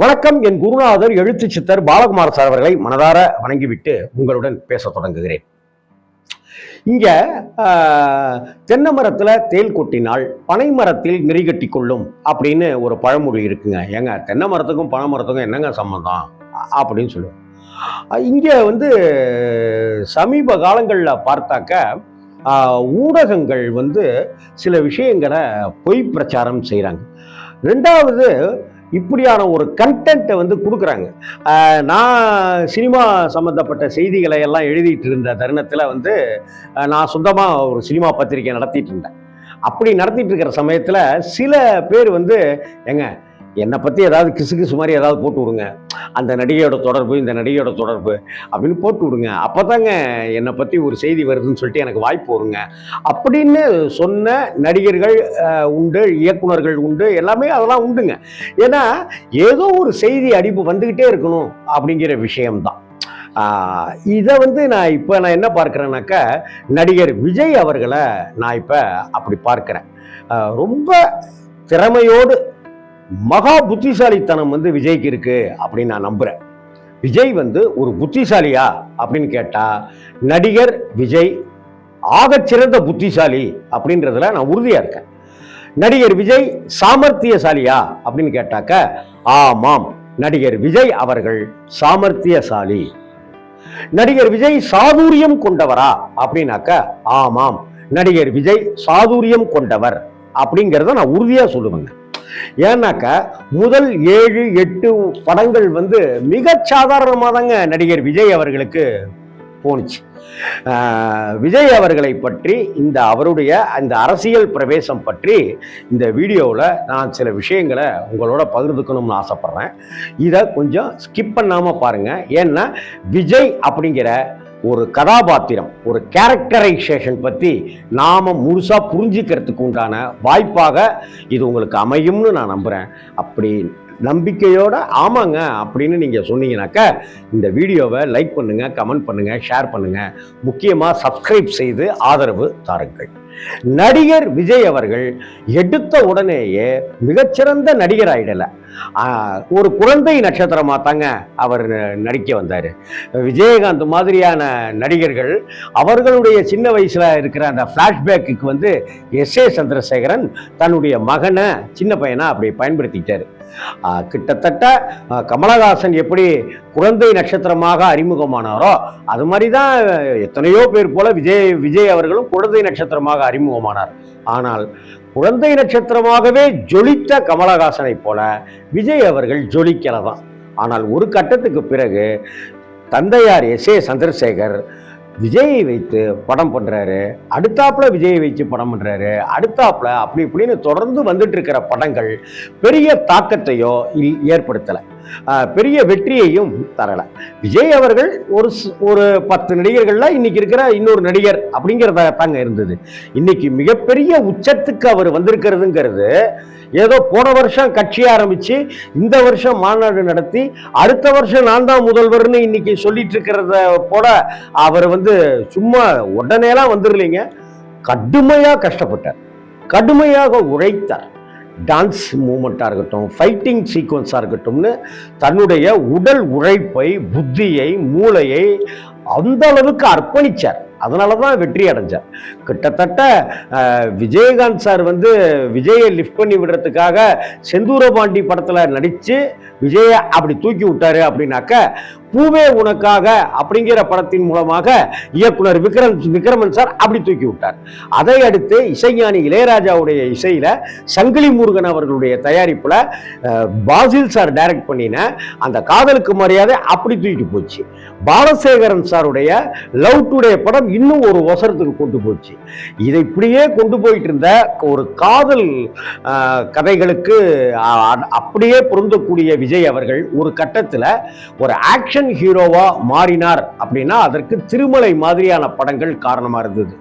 வணக்கம். என் குருநாதர் எழுத்து சித்தர் பாலகுமார் சார் அவர்களை மனதார வணங்கிவிட்டு உங்களுடன் பேச தொடங்குகிறேன். இங்க தென்னை மரத்துல தேல் கொட்டினால் பனை மரத்தில் நெறிகட்டி கொள்ளும் அப்படின்னு ஒரு பழமொழி இருக்குங்க. ஏங்க, தென்னை மரத்துக்கும் பனை மரத்துக்கும் என்னங்க சம்பந்தம் அப்படின்னு சொல்லுவோம். இங்க சமீப காலங்களில் பார்த்தாக்க ஊடகங்கள் சில விஷயங்களை பொய் பிரச்சாரம் செய்கிறாங்க. ரெண்டாவது, இப்படியான ஒரு கண்டென்ட்டை கொடுக்குறாங்க. நான் சினிமா சம்மந்தப்பட்ட செய்திகளை எல்லாம் எழுதிட்டு இருந்த தருணத்தில் நான் சொந்தமாக ஒரு சினிமா பத்திரிக்கை நடத்திட்டு இருந்தேன். அப்படி நடத்திட்டு இருக்கிற சமயத்தில் சில பேர் எங்க என்னை பற்றி ஏதாவது கிசு மாதிரி ஏதாவது போட்டு விடுங்க, அந்த நடிகையோட தொடர்பு இந்த நடிகையோட தொடர்பு அப்படின்னு போட்டு விடுங்க, அப்போ தாங்க என்னை பற்றி ஒரு செய்தி வருதுன்னு சொல்லிட்டு எனக்கு வாய்ப்பு வருங்க அப்படின்னு சொன்ன நடிகர்கள் உண்டு, இயக்குனர்கள் உண்டு, எல்லாமே அதெல்லாம் உண்டுங்க. ஏன்னா ஏதோ ஒரு செய்தி அடிப்பு வந்துக்கிட்டே இருக்கணும் அப்படிங்கிற விஷயம்தான். இதை நான் என்ன பார்க்குறேன்னாக்கா, நடிகர் விஜய் அவர்களை நான் இப்போ அப்படி பார்க்குறேன். ரொம்ப திறமையோடு மகா புத்திசாலித்தனம் விஜய்க்கு இருக்கு அப்படின்னு நான் நம்புறேன். விஜய் ஒரு புத்திசாலியா அப்படின்னு கேட்டா, நடிகர் விஜய் ஆகச்சிறந்த புத்திசாலி அப்படின்றதுல நான் உறுதியா இருக்கேன். நடிகர் விஜய் சாமர்த்தியசாலியா அப்படின்னு கேட்டாக்க, ஆமாம், நடிகர் விஜய் அவர்கள் சாமர்த்தியசாலி. நடிகர் விஜய் சாதுரியம் கொண்டவரா அப்படின்னாக்க, ஆமாம், நடிகர் விஜய் சாதுரியம் கொண்டவர் அப்படிங்கிறத நான் உறுதியா சொல்லுவேங்க. ஏன்னாக்கா முதல் 7-8 படங்கள் மிக சாதாரணமாக தாங்க நடிகர் விஜய் அவர்களுக்கு போனுச்சு. விஜய் அவர்களை பற்றி அவருடைய அந்த அரசியல் பிரவேசம் பற்றி இந்த வீடியோவில் நான் சில விஷயங்களை உங்களோட பகிர்ந்துக்கணும்னு ஆசைப்படுறேன். இதை கொஞ்சம் ஸ்கிப் பண்ணாமல் பாருங்கள். ஏன்னா விஜய் அப்படிங்கிற ஒரு கதாபாத்திரம், ஒரு கேரக்டரைசேஷன் பற்றி நாம முழுசா புரிஞ்சுக்கிறதுக்கு உண்டான வாய்ப்பாக இது உங்களுக்கு அமையும்னு நான் நம்புறேன். அப்படி நம்பிக்கையோட ஆமாங்க அப்படின்னு நீங்க சொன்னீங்கன்னாக்க இந்த வீடியோவை லைக் பண்ணுங்க, கமெண்ட் பண்ணுங்க, ஷேர் பண்ணுங்க, முக்கியமா சப்ஸ்கிரைப் செய்து ஆதரவு தாருங்கள். நடிகர் விஜய் அவர்கள் எடுத்த உடனேயே மிகச்சிறந்த நடிகர் ஆயிடல, ஒரு குழந்தை நட்சத்திரமா தாங்க அவர் நடிக்க வந்தாரு. விஜயகாந்த் மாதிரியான நடிகர்கள் அவர்களுடைய சின்ன வயசுல இருக்கிற அந்த பிளாஷ்பேக்கு எஸ்.ஏ. சந்திரசேகரன் தன்னுடைய மகனை சின்ன பையனா அப்படி பயன்படுத்திட்டாரு. கிட்டத்தட்ட கமலஹாசன் எப்படி குழந்தை நட்சத்திரமாக அறிமுகமானாரோ அது மாதிரிதான் எத்தனையோ பேர் போல விஜய் அவர்களும் குழந்தை நட்சத்திரமாக அறிமுகமானார். ஆனால் குழந்தை நட்சத்திரமாகவே ஜொலித்த கமலஹாசனை போல விஜய் அவர்கள் ஜொலிக்கலதான். ஆனால் ஒரு கட்டத்துக்கு பிறகு தந்தையார் எஸ்.ஏ. சந்திரசேகர் விஜயை வைத்து படம் பண்றாரு, அடுத்தாப்புல விஜயை வைத்து படம் பண்றாரு, அடுத்தாப்புல அப்படி இப்படின்னு தொடர்ந்து வந்துட்டு இருக்கிற படங்கள் பெரிய தாக்கத்தையோ ஏற்படுத்தல, பெரிய வெற்றியையும் தரல. விஜய் அவர்கள் ஒரு 10 நடிகர்கள்ல இன்னைக்கு இருக்கிற இன்னொரு நடிகர் அப்படிங்கிறத தாங்க இருந்தது. இன்னைக்கு மிகப்பெரிய உச்சத்துக்கு அவர் வந்திருக்கிறதுங்கிறது ஏதோ போன வருஷம் கட்சி ஆரம்பிச்சு இந்த வருஷம் மாநாடு நடத்தி அடுத்த வருஷம் நான் தான் முதல்வர்னு இன்னைக்கு சொல்லிட்டு இருக்கிறத போல அவர் சும்மா உடனேலாம் வந்துடலைங்க. கடுமையா கஷ்டப்பட்டார், கடுமையாக உழைத்தார். டான்ஸ் மூமெண்ட்டாக இருக்கட்டும், ஃபைட்டிங் சீக்வன்ஸாக இருக்கட்டும்னு தன்னுடைய உடல் உழைப்பை, புத்தியை, மூளையை அந்த அளவுக்கு அர்ப்பணிச்சார். அதனால தான் வெற்றி அடைஞ்சார். கிட்டத்தட்ட விஜயகாந்த் சார் விஜயை லிஃப்ட் பண்ணி விடுறதுக்காக செந்தூரபாண்டி படத்தில் நடித்து விஜயை அப்படி தூக்கி விட்டாரு. அப்படின்னாக்க பூவே உனக்காக அப்படிங்கிற படத்தின் மூலமாக இயக்குனர் விக்ரமன் சார் அப்படி தூக்கி விட்டார். அதை அடுத்து இசைஞானி இளையராஜாவுடைய இசையில சங்கிலி முருகன் அவர்களுடைய தயாரிப்புல பாசில் சார் டைரக்ட் பண்ணின அந்த காதலுக்கு மரியாதை அப்படி தூக்கிட்டு போச்சு. பாலசேகரன் சாருடைய லவ் டுடே படம் இன்னும் ஒரு அவசரத்துக்கு கொண்டு போச்சு. இதை இப்படியே கொண்டு போயிட்டு இருந்த ஒரு காதல் கதைகளுக்கு அப்படியே பொருந்தக்கூடிய விஜய் அவர்கள் ஒரு கட்டத்தில் ஒரு ஆக்ஷன் ஹீரோவா மாறினார். அப்படின்னா அதற்கு திருமலை மாதிரியான படங்கள் காரணமா இருந்தது.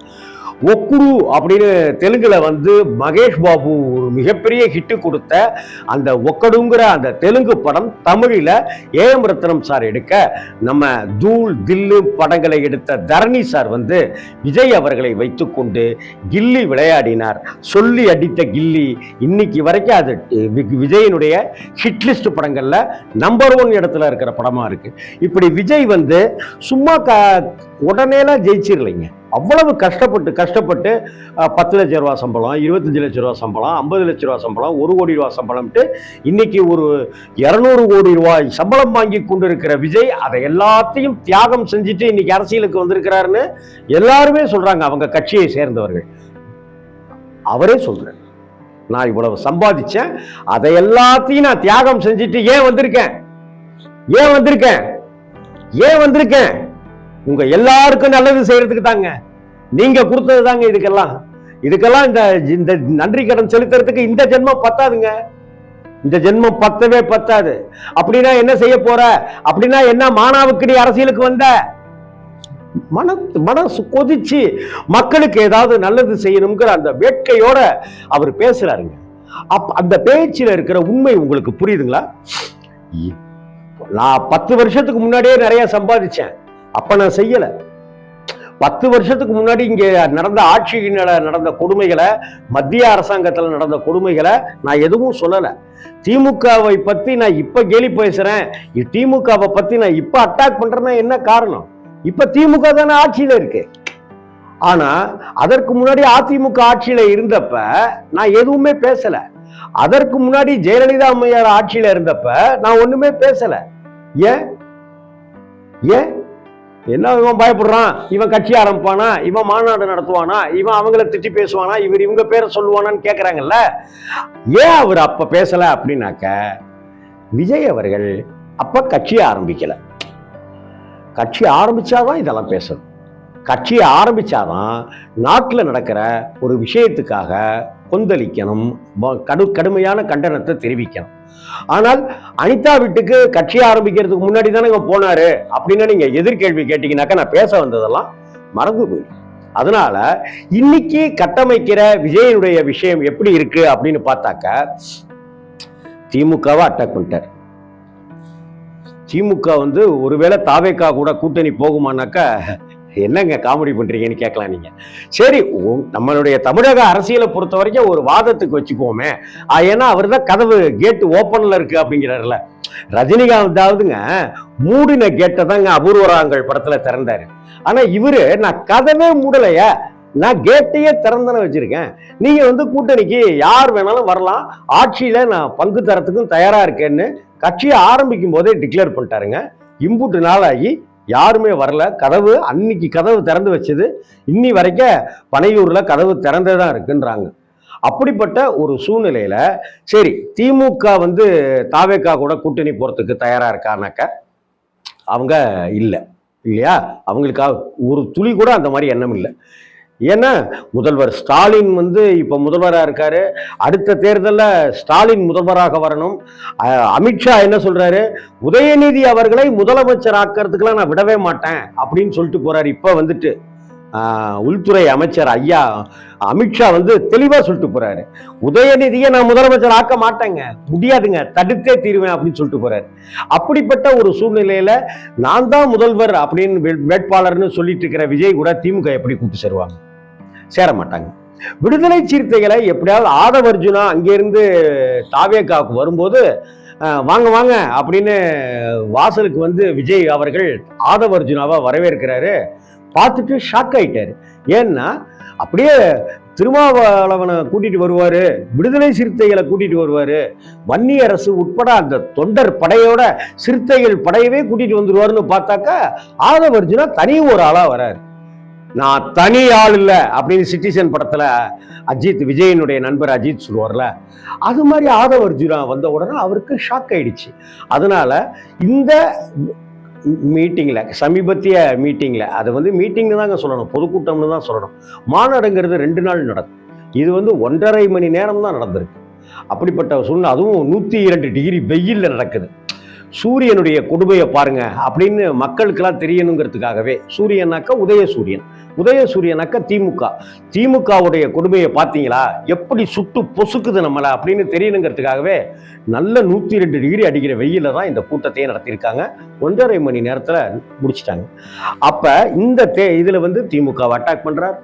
ஒக்குடு அப்படின்னு தெலுங்குல வந்து மகேஷ் பாபு ஒரு மிகப்பெரிய ஹிட்டு கொடுத்த அந்த ஒக்கடுங்கிற அந்த தெலுங்கு படம் தமிழில் ஏஎம் ரத்னம் சார் எடுக்க, நம்ம தூள் தில்லு படங்களை எடுத்த தரணி சார் வந்து விஜய் அவர்களை வைத்துக்கொண்டு கில்லி விளையாடினார். சொல்லி அடித்த கில்லி இன்னைக்கு வரைக்கும் அது விஜயனுடைய ஹிட்லிஸ்ட் படங்கள்ல நம்பர் 1 இடத்துல இருக்கிற படமா இருக்கு. இப்படி விஜய் வந்து சும்மா உடனேலாம் ஜெயிச்சிடலைங்க. அவ்வளவு கஷ்டப்பட்டு 10 லட்ச ரூபா சம்பளம், 25 லட்ச ரூபா சம்பளம், 50 லட்ச ரூபா சம்பளம், 1 கோடி ரூபா சம்பளம்ட்டு இன்னைக்கு ஒரு 200 கோடி ரூபாய் சம்பளம் வாங்கி கொண்டிருக்கிற விஜய் அதை எல்லாத்தையும் தியாகம் செஞ்சுட்டு இன்னைக்கு அரசியலுக்கு வந்திருக்கிறாருன்னு எல்லாருமே சொல்றாங்க, அவங்க கட்சியை சேர்ந்தவர்கள். அவரே சொல்றாரு, நான் இவ்வளவு சம்பாதிச்சேன், அதை எல்லாத்தையும் நான் தியாகம் செஞ்சுட்டு ஏன் வந்திருக்கேன் உங்க எல்லாருக்கும் நல்லது செய்யறதுக்கு தாங்க. நீங்க கொடுத்தது தாங்க இதுக்கெல்லாம் இந்த நன்றி கடன் செலுத்துறதுக்கு இந்த ஜென்மம் பத்தாதுங்க. இந்த ஜென்மம் பத்தாது. அப்படின்னா என்ன செய்ய போற? அப்படின்னா என்ன, மானாவுக்கு நீ அரசியலுக்கு வந்த? மனசு கொதிச்சு மக்களுக்கு ஏதாவது நல்லது செய்யணுங்கிற அந்த வேட்கையோட அவர் பேசுறாருங்க. அந்த பேச்சில் இருக்கிற உண்மை உங்களுக்கு புரியுதுங்களா? நான் 10 வருஷத்துக்கு முன்னாடியே நிறைய சம்பாதிச்சேன், அப்ப நான் செய்யல. 10 வருஷத்துக்கு முன்னாடி இங்க நடந்த ஆட்சியில நடந்த கொடுமைகளை, மத்திய அரசாங்கத்தில் நடந்த கொடுமைகளை நான் எதுவும் சொல்லல. திமுகவை பத்தி நான் இப்ப கேலி பேசுறேன், திமுகவை பத்தி நான் இப்ப அட்டாக் பண்றேன்னா என்ன காரணம்? இப்ப திமுக தானே ஆட்சியில இருக்கு. ஆனா அதற்கு முன்னாடி அதிமுக ஆட்சியில இருந்தப்ப நான் எதுவுமே பேசல. அதற்கு முன்னாடி ஜெயலலிதா அம்மையார் ஆட்சியில இருந்தப்ப நான் ஒண்ணுமே பேசல. ஏன் என்ன இவன் பயப்படுறான், இவன் கட்சி ஆரம்பிப்பானா, இவன் மாநாடு நடத்துவானா, இவன் அவங்கள திட்டி பேசுவானா, இவங்க பேரை சொல்லுவானான்னு கேட்கறாங்கல்ல. ஏன் அவர் அப்ப பேசல அப்படின்னாக்க, விஜய் அவர்கள் அப்ப கட்சியை ஆரம்பிக்கல. கட்சி ஆரம்பிச்சாதான் இதெல்லாம் பேசணும். கட்சியை ஆரம்பிச்சாதான் நாட்டில் நடக்கிற ஒரு விஷயத்துக்காக கொந்தளிக்கணும், கடுமையான கண்டனத்தை தெரிவிக்கணும். ஆனால் அனிதா வீட்டுக்கு கட்சி ஆரம்பிக்கிறதுக்கு முன்னாடி தானே இவன் போனாரு அப்படின்னா நீங்க எதிர்கேள்வி கேட்டீங்கன்னாக்கா நான் பேச வந்ததெல்லாம் மறந்து போயிடும். அதனால இன்னைக்கு கட்டமைக்கிற விஜயனுடைய விஷயம் எப்படி இருக்கு அப்படின்னு பார்த்தாக்க, திமுகவை அட்டாக் பண்ணிட்டார். திமுக வந்து ஒருவேளை தாவேக்கா கூட கூட்டணி போகுமானாக்கா, என்னங்க காமெடி பண்றீங்கன்னு கேட்கலாம் நீங்க. சரி, நம்மளுடைய தமிழக அரசியலை பொறுத்த வரைக்கும் ஒரு வாதத்துக்கு வச்சுக்குவோமே. ஏன்னா அவர் தான் கதவு கேட்டு ஓப்பன்ல இருக்கு அப்படிங்கிறாருல. ரஜினிகாந்தாவதுங்க மூடின கேட்டை தாங்க அபூர்வராங்கள் படத்துல திறந்தாரு. ஆனா இவரு நான் கதவே மூடலையா, நான் கேட்டையே திறந்தன வச்சிருக்கேன், நீங்க வந்து கூட்டணிக்கு யார் வேணாலும் வரலாம், ஆட்சியில நான் பங்கு தரத்துக்கும் தயாரா இருக்கேன்னு கட்சியை ஆரம்பிக்கும் போதே டிக்ளேர் பண்ணிட்டாருங்க. இம்புட்டு நாளாகி யாருமே வரல. அன்னைக்கு கதவு திறந்து வச்சது இன்னி வரைக்கும் பனையூர்ல கதவு திறந்ததான் இருக்குன்றாங்க. அப்படிப்பட்ட ஒரு சூழ்நிலையில சரி, திமுக வந்து தாவேக்கா கூட கூட்டணி போறதுக்கு தயாரா இருக்கானாக்க அவங்க இல்லையா, அவங்களுக்காக ஒரு துளி கூட அந்த மாதிரி எண்ணம் இல்லை. ஏன்னா முதல்வர் ஸ்டாலின் வந்து இப்ப முதல்வராக இருக்காரு, அடுத்த தேர்தலில் ஸ்டாலின் முதல்வராக வரணும். அமித்ஷா என்ன சொல்றாரு, உதயநிதி அவர்களை முதலமைச்சர் ஆக்கிறதுக்கெல்லாம் நான் விடவே மாட்டேன் அப்படின்னு சொல்லிட்டு போறாரு. இப்ப வந்துட்டு உள்துறை அமைச்சர் ஐயா அமித்ஷா வந்து தெளிவா சொல்லிட்டு போறாரு, உதயநிதியை நான் முதலமைச்சர் ஆக்க மாட்டேங்க, முடியாதுங்க, தடுத்தே தீருவேன் அப்படின்னு சொல்லிட்டு போறாரு. அப்படிப்பட்ட ஒரு சூழ்நிலையில நான் தான் முதல்வர் அப்படின்னு வேட்பாளர்னு சொல்லிட்டு இருக்கிற விஜய் கூட திமுக எப்படி கூட்டு சேருவாங்க? சேர மாட்டாங்க. விடுதலை சிறுத்தைகளை எப்படியாவது ஆதவர்ஜுனா அங்கிருந்து தாவேக்காவுக்கு வரும்போது வாங்க வாங்க அப்படின்னு வாசலுக்கு வந்து விஜய் அவர்கள் ஆதவர்ஜுனாவா வரவேற்கிறாரு. பார்த்துட்டு ஷாக் ஆயிட்டாரு. ஏன்னா அப்படியே திருமாவளவனை கூட்டிட்டு வருவாரு, விடுதலை சிறுத்தைகளை கூட்டிட்டு வருவாரு, வன்னி அரசு உட்பட அந்த தொண்டர் படையோட சிறுத்தைகள் படையவே கூட்டிட்டு வந்துருவாருன்னு பார்த்தாக்கா ஆதவர்ஜுனா தனி ஒரு ஆளா வராரு. நான் தனி ஆள் இல்லை அப்படின்னு சிட்டிசன் படத்துல அஜித், விஜயனுடைய நண்பர் அஜித் சொல்லுவார்ல, அது மாதிரி ஆதவர்ஜுனா வந்த உடனே அவருக்கு ஷாக் ஆயிடுச்சு. அதனால இந்த மீட்டிங்ல, சமீபத்திய மீட்டிங்ல, அது வந்து மீட்டிங்னு தாங்க சொல்லணும், பொதுக்கூட்டம்னு தான் சொல்லணும். மாநாடுங்கிறது 2 நாள் நடக்கும். இது வந்து 1.5 மணி நேரம் தான் நடந்திருக்கு. அப்படிப்பட்ட சூழ்நிலை, அதுவும் 102 டிகிரி வெயில்ல நடக்குது. சூரியனுடைய கொடுமையை பாருங்க அப்படின்னு மக்களுக்கெல்லாம் தெரியணுங்கிறதுக்காகவே, சூரியனாக்க உதய சூரியன், உதயசூரியனாக்க திமுகவுடைய கொடுமையை பார்த்தீங்களா, எப்படி சுட்டு பொசுக்குது நம்மளை அப்படின்னு தெரியணுங்கிறதுக்காகவே நல்ல 102 டிகிரி அடிக்கிற வெயில தான் இந்த கூட்டத்தையே நடத்தியிருக்காங்க. 1.5 மணி நேரத்தில் முடிச்சிட்டாங்க. அப்ப இந்த இதுல வந்து திமுகவை அட்டாக் பண்றார்,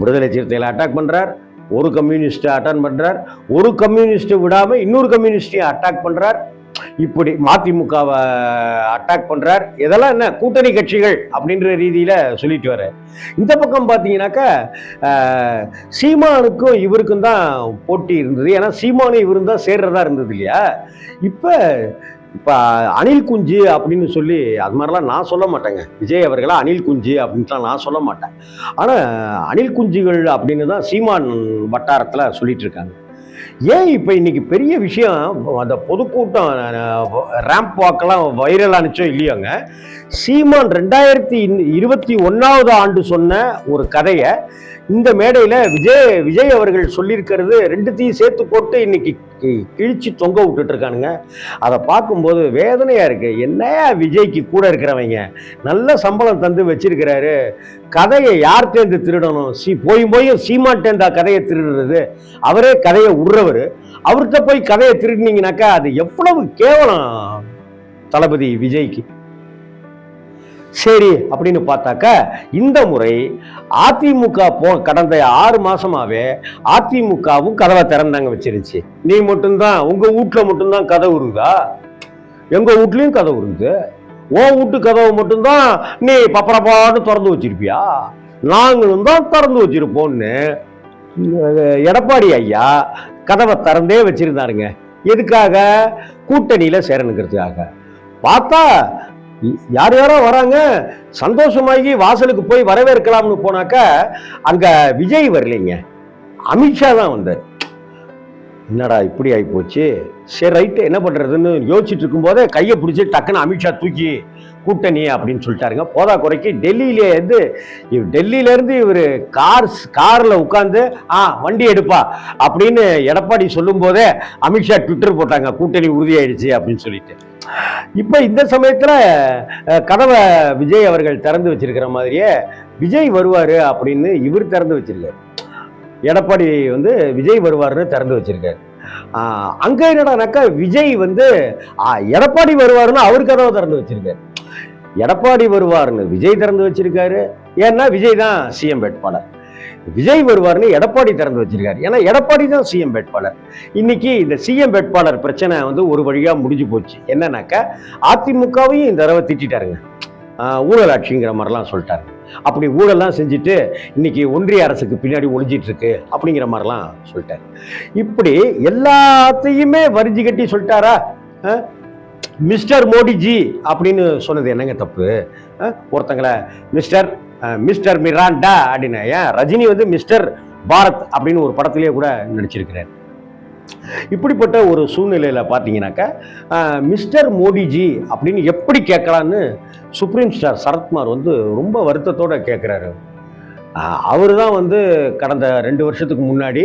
விடுதலை சிறுத்தைகளை அட்டாக் பண்றார், ஒரு கம்யூனிஸ்ட் அட்டன் பண்றார், ஒரு கம்யூனிஸ்ட் விடாம இன்னொரு கம்யூனிஸ்டையும் அட்டாக் பண்றார், இப்படி மதிமுகவை அட்டாக் பண்றார். இதெல்லாம் என்ன கூட்டணி கட்சிகள் அப்படின்ற ரீதியில சொல்லிட்டு வர. இந்த பக்கம் பாத்தீங்கன்னாக்கா சீமானுக்கும் இவருக்கும் தான் போட்டி இருந்தது. ஏன்னா சீமானும் இவரும் தான் சேர்றதா இருந்தது இல்லையா. இப்ப அணில் குஞ்சு அப்படின்னு சொல்லி அது மாதிரிலாம் நான் சொல்ல மாட்டேங்க. விஜய் அவர்களா அணில் குஞ்சு அப்படின்ட்டுலாம் நான் சொல்ல மாட்டேன். ஆனா அணில் குஞ்சுகள் அப்படின்னு தான் சீமான் வட்டாரத்துல சொல்லிட்டு இருக்காங்க. ஏன் இப்ப இன்னைக்கு பெரிய விஷயம், அந்த பொதுக்கூட்டம் ரேம்ப் வாக்கெல்லாம் வைரல் ஆனிச்சோ இல்லையோங்க, சீமான் 2021 ஆண்டு சொன்ன ஒரு கதையை இந்த மேடையில விஜய் அவர்கள் சொல்லியிருக்கிறது ரெண்டுத்தையும் சேர்த்து போட்டு இன்னைக்கு கிழிச்சு தொங்க விட்டுட்டு இருக்கானுங்க. அதை பார்க்கும்போது வேதனையா இருக்கு. என்னையா விஜய்க்கு கூட இருக்கிறவங்க நல்ல சம்பளம் தந்து வச்சிருக்கிறாரு, கதையை யார்கிட்டேருந்து திருடணும்? போய் சீமாட்டேந்தா கதையை திருடுறது? அவரே கதையை விடுறவர், அவர்கிட்ட போய் கதையை திருடினீங்கனாக்கா அது எவ்வளவு கேவலம் தளபதி விஜய்க்கு. சரி அப்படின்னு பார்த்தாக்கா இந்த முறை அதிமுக கடந்த 6 மாசமாவே அதிமுகவும் கதவை திறந்தாங்க வச்சிருந்துச்சு. நீ மட்டும்தான் உங்க வீட்டுல மட்டும்தான் கதவு இருக்குதா? எங்க வீட்லயும் கதவு இருக்குது. உன் வீட்டு கதவை மட்டும்தான் நீ பப்பரப்பான்னு திறந்து வச்சிருப்பியா? நாங்களும் தான் திறந்து வச்சிருப்போம்னு எடப்பாடி ஐயா கதவை திறந்தே வச்சிருந்தாருங்க. எதுக்காக? கூட்டணியில சேரணுங்கிறதுக்காக. பார்த்தா யார் யாரோ வராங்க, சந்தோஷமாகி வாசலுக்கு போய் வரவேற்கலாம்னு போனாக்கா அங்க விஜய் வரலைங்க, அமித்ஷா தான் வந்தார். என்னடா இப்படி ஆகி போச்சு, சரி ரைட்டு என்ன பண்றதுன்னு யோசிச்சுட்டு இருக்கும் போதே கையை பிடிச்சி டக்குன்னு அமித்ஷா தூக்கி கூட்டணி அப்படின்னு சொல்லிட்டாருங்க. போதா குறைக்கு டெல்லியில இருந்து இவர் கார்ல உட்கார்ந்து வண்டி எடுப்பா அப்படின்னு எடப்பாடி சொல்லும் போதே அமித்ஷா ட்விட்டர் போட்டாங்க, கூட்டணி உறுதியாயிடுச்சு அப்படின்னு சொல்லிட்டு. இப்ப இந்த சமயத்துல கதவை விஜய் அவர்கள் திறந்து வச்சிருக்கிற மாதிரியே விஜய் வருவாரு அப்படின்னு இவர் திறந்து வச்சிருக்காரு. எடப்பாடி வந்து விஜய் வருவாருன்னு திறந்து வச்சிருக்காரு. அங்க என்னடானாக்கா விஜய் வந்து எடப்பாடி வருவாருன்னு அவரு கதவை திறந்து வச்சிருக்காரு. எடப்பாடி வருவாருன்னு விஜய் திறந்து வச்சிருக்காரு. ஏன்னா விஜய் தான் சிஎம் வேட்பாளர். விஜய் வருவார்னு எடப்பாடி திறந்து வச்சிருக்காரு. ஏன்னா எடப்பாடி தான் சிஎம் வேட்பாளர். இன்னைக்கு இந்த சிஎம் வேட்பாளர் பிரச்சனை வந்து ஒரு வழியா முடிஞ்சு போச்சு. என்னன்னாக்கா அதிமுகவையும் இந்த தடவை திட்டாருங்க, ஊழல் ஆட்சிங்கிற மாதிரிலாம் சொல்லிட்டாரு. அப்படி ஊழல்லாம் செஞ்சுட்டு இன்னைக்கு ஒன்றிய அரசுக்கு பின்னாடி ஒளிஞ்சிட்டு இருக்கு அப்படிங்கிற மாதிரிலாம் சொல்லிட்டாரு. இப்படி எல்லாத்தையுமே வரிஞ்சு கட்டி சொல்லிட்டாரா? மிஸ்டர் மோடிஜி அப்படின்னு சொன்னது என்னங்க தப்பு? ஒருத்தங்களை மிஸ்டர் மிராண்டா அப்படின்னு, ஏன் ரஜினி வந்து மிஸ்டர் பாரத் அப்படின்னு ஒரு படத்திலேயே கூட நடிச்சிருக்கிறார். இப்படிப்பட்ட ஒரு சூழ்நிலையில பார்த்தீங்கன்னாக்கா மிஸ்டர் மோடிஜி அப்படின்னு எப்படி கேட்கலான்னு சுப்ரீம் ஸ்டார் சரத்குமார் வந்து ரொம்ப வருத்தத்தோட கேட்குறாரு. அவரு தான் வந்து கடந்த 2 வருஷத்துக்கு முன்னாடி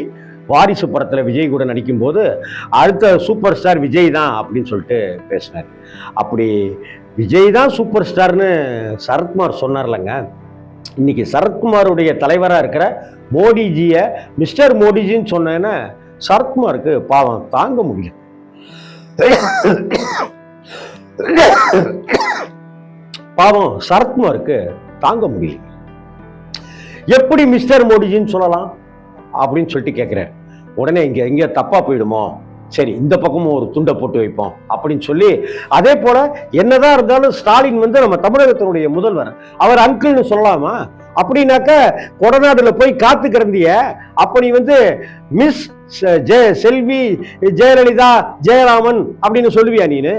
வாரிசு படத்தில் விஜய் கூட நடிக்கும்போது அடுத்த சூப்பர் ஸ்டார் விஜய் தான் அப்படின்னு சொல்லிட்டு பேசினார். அப்படி விஜய் தான் சூப்பர் ஸ்டார்னு சரத்குமார் சொன்னார்லங்க. இன்னைக்கு சரத்குமாருடைய தலைவராக இருக்கிற மோடிஜியை மிஸ்டர் மோடிஜின்னு சொன்னேன்னா சரத்குமாருக்கு பாவம் தாங்க முடியல. பாவம் சரத்குமாருக்கு தாங்க முடியல. எப்படி மிஸ்டர் மோடிஜின்னு சொல்லலாம் அப்படின்னு சொல்லிட்டு கேட்கிறேன். உடனே இங்க தப்பா போயிடுமோ, சரி இந்த பக்கமும் ஒரு துண்டை போட்டு வைப்போம் அப்படின்னு சொல்லி, அதே போல என்னதான் இருந்தாலும் ஸ்டாலின் வந்து நம்ம தமிழகத்தினுடைய முதல்வர், அவர் அங்கிள்னு சொல்லலாமா? அப்படின்னாக்க கொடநாடுல போய் காத்து கிடந்திய அப்ப நீ வந்து மிஸ் செல்வி ஜெயலலிதா ஜெயராமன் அப்படின்னு சொல்லுவியா நீனு?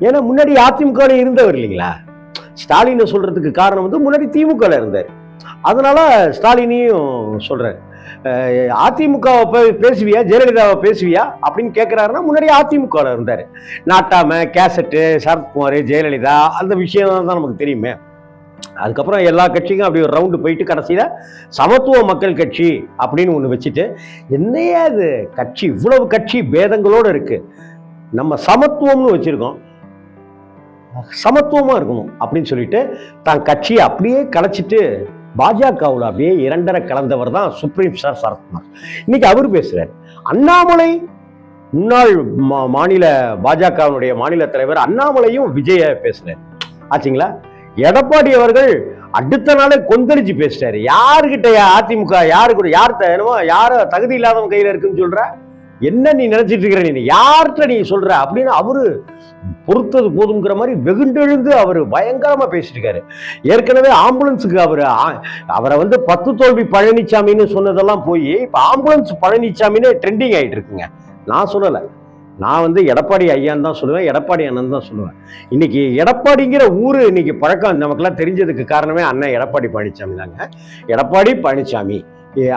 ஏன்னா முன்னாடி அதிமுக இருந்தவர் இல்லைங்களா. ஸ்டாலின் சொல்றதுக்கு காரணம் வந்து முன்னாடி திமுக இருந்தார். அதனால ஸ்டாலினையும் சொல்றாரு. அதிமுகவை பேசுவியா ஜெயலலிதாவை பேசுவியா அப்படின்னு கேட்கிறாருன்னா முன்னாடி அதிமுக இருந்தாரு. நாட்டாம கேசட்டு சரத்குமார் ஜெயலலிதா அந்த விஷயம் தான் நமக்கு தெரியுமே. அதுக்கப்புறம் எல்லா கட்சிக்கும் அப்படி ஒரு ரவுண்டு போயிட்டு கடைசியில சமத்துவ மக்கள் கட்சி அப்படின்னு ஒண்ணு வச்சுட்டு, என்னையா அது கட்சி இவ்வளவு கட்சி பேதங்களோடு இருக்கு, நம்ம சமத்துவம்னு வச்சிருக்கோம், சமத்துவமா இருக்கணும் அப்படின்னு சொல்லிட்டு தான் கட்சியை அப்படியே கலைச்சிட்டு பாஜகவுல அப்படியே இரண்டரை கலந்தவர் தான் சுப்ரீம் ஸ்டார் சரத்குமார். இன்னைக்கு அவர் பேசுறாரு. அண்ணாமலை முன்னாள் மாநில பாஜகவினுடைய மாநில தலைவர் அண்ணாமலையும் விஜய பேசுறாரு ஆச்சுங்களா. எடப்பாடி அவர்கள் அடுத்த நாளே கொந்தளிச்சு பேசிட்டாரு. யாருகிட்ட அதிமுக யார தகுதி இல்லாதவங்க கையில இருக்குன்னு சொல்ற, என்ன நீ நினைச்சிட்டு இருக்கிற, நீ யார்கிட்ட நீ சொல்ற அப்படின்னு அவரு பொறுத்தது போதுங்கிற மாதிரி வெகுண்டெழுந்து அவர் பயங்கரமா பேசிட்டு இருக்காரு. ஏற்கனவே ஆம்புலன்ஸுக்கு அவரை வந்து 10 தோல்வி பழனிசாமின்னு சொன்னதெல்லாம் போய் இப்ப ஆம்புலன்ஸ் பழனிசாமின்னு ட்ரெண்டிங் ஆயிட்டு இருக்குங்க. நான் சொல்லல, நான் வந்து எடப்பாடி ஐயான்னு தான் சொல்லுவேன், எடப்பாடி அண்ணன் தான் சொல்லுவேன். இன்னைக்கு எடப்பாடிங்கிற ஊரு இன்னைக்கு பழக்கம் நமக்கெல்லாம் தெரிஞ்சதுக்கு காரணமே அண்ணன் எடப்பாடி பழனிசாமி தாங்க. எடப்பாடி பழனிசாமி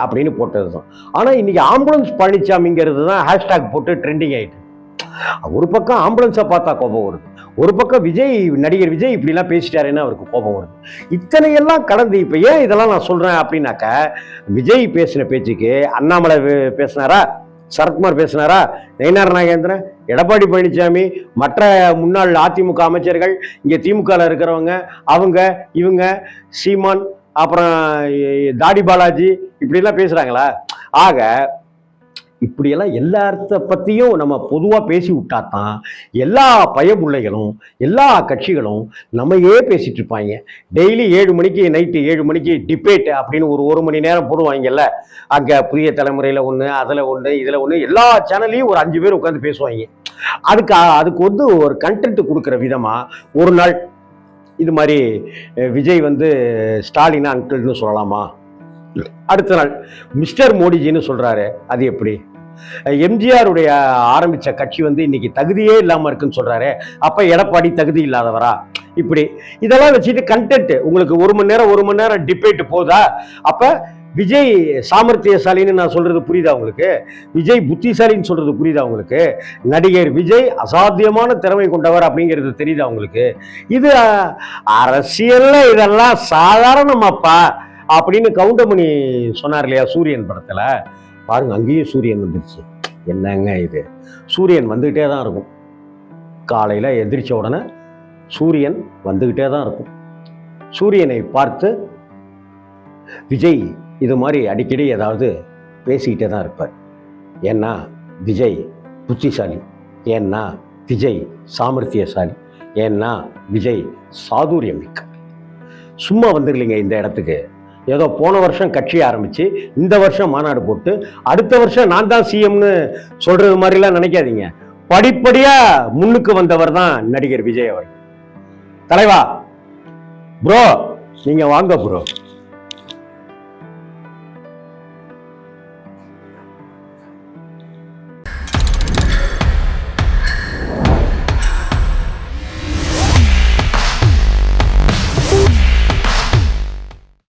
அப்படின்னு போட்டது தான். ஆனா இன்னைக்கு ஆம்புலன்ஸ் பழனிசாமிங்கிறது தான் ஹேஷ்டாக் போட்டு ட்ரெண்டிங் ஆயிட்டு. ஒரு பக்கம் ஆம்புலன்ஸை பார்த்தா கோபம் வருது, ஒரு பக்கம் நடிகர் விஜய் இப்படி எல்லாம் பேசிட்டாருன்னு அவருக்கு கோபம் வருது. இத்தனை எல்லாம் கடந்து இப்ப ஏன் இதெல்லாம் நான் சொல்றேன் அப்படின்னாக்க, விஜய் பேசின பேச்சுக்கு அண்ணாமலை பேசினாரா, சரத்குமார் பேசினாரா, நயினார் நாகேந்திரன், எடப்பாடி பழனிசாமி, மற்ற முன்னாள் அதிமுக அமைச்சர்கள், இங்க திமுக இருக்கிறவங்க, அவங்க இவங்க, சீமான், அப்புறம் தாடி பாலாஜி இப்படி எல்லாம் பேசுறாங்களா? ஆக இப்படியெல்லாம் எல்லாத்த பத்தியும் நம்ம பொதுவா பேசி விட்டாதான் எல்லா பயமுள்ளைகளும் எல்லா கட்சிகளும் நம்மையே பேசிட்டு இருப்பாங்க. டெய்லி 7 மணிக்கு நைட்டு 7 மணிக்கு டிபேட் அப்படின்னு ஒரு மணி நேரம் போடுவாங்கல்ல, அங்க புதிய தலைமுறையில ஒண்ணு, அதுல ஒண்ணு, இதுல ஒண்ணு, எல்லா சேனல்லையும் ஒரு 5 பேர் உட்காந்து பேசுவாங்க. அதுக்கு வந்து ஒரு கண்டென்ட் கொடுக்குற விதமா ஒரு நாள் இது மாதிரி விஜய் வந்து ஸ்டாலின் அங்கிள்னு சொல்லலாமா, அடுத்த நாள் மிஸ்டர் மோடிஜின்னு சொல்றாரு, அது எப்படி? எம்ஜிஆருடைய ஆரம்பிச்ச கட்சி வந்து இன்னைக்கு தகுதியே இல்லாம இருக்குன்னு சொல்றாரு, அப்ப எடப்பாடி தகுதி இல்லாதவரா? இப்படி இதெல்லாம் வச்சுட்டு கண்டென்ட் உங்களுக்கு 1 மணி நேரம் டிபேட் போதா? அப்ப விஜய் சாமர்த்தியசாலின்னு நான் சொல்றது புரியுதா உங்களுக்கு? விஜய் புத்திசாலின்னு சொல்றது புரியுதா உங்களுக்கு? நடிகர் விஜய் அசாத்தியமான திறமை கொண்டவர் அப்படிங்கிறது தெரியுதா உங்களுக்கு? இது அரசியல்ல இதெல்லாம் சாதாரணமாப்பா அப்படின்னு கவுண்டமணி சொன்னார் இல்லையா சூரியன் படத்துல. பாருங்க, அங்கேயும் சூரியன் வந்துருச்சு. என்னங்க இது, சூரியன் வந்துகிட்டே தான் இருக்கும். காலையில எந்திரிச்ச உடனே சூரியன் வந்துகிட்டே தான் இருக்கும். சூரியனை பார்த்து விஜய் இது மாதிரி அடிக்கடி ஏதாவது பேசிக்கிட்டே தான் இருப்பார். ஏன்னா விஜய் புத்திசாலி, ஏன்னா விஜய் சாமர்த்தியசாலி, ஏன்னா விஜய் சாதுரியம் மிக்க. சும்மா வந்துடலைங்க இந்த இடத்துக்கு. ஏதோ போன வருஷம் கட்சி ஆரம்பிச்சு இந்த வருஷம் மாநாடு போட்டு அடுத்த வருஷம் நான் தான் சிஎம்னு சொல்றது மாதிரிலாம் நினைக்காதீங்க. படிப்படியா முன்னுக்கு வந்தவர் தான் நடிகர் விஜய் அவர்கள். தலைவா ப்ரோ, நீங்க வாங்க ப்ரோ.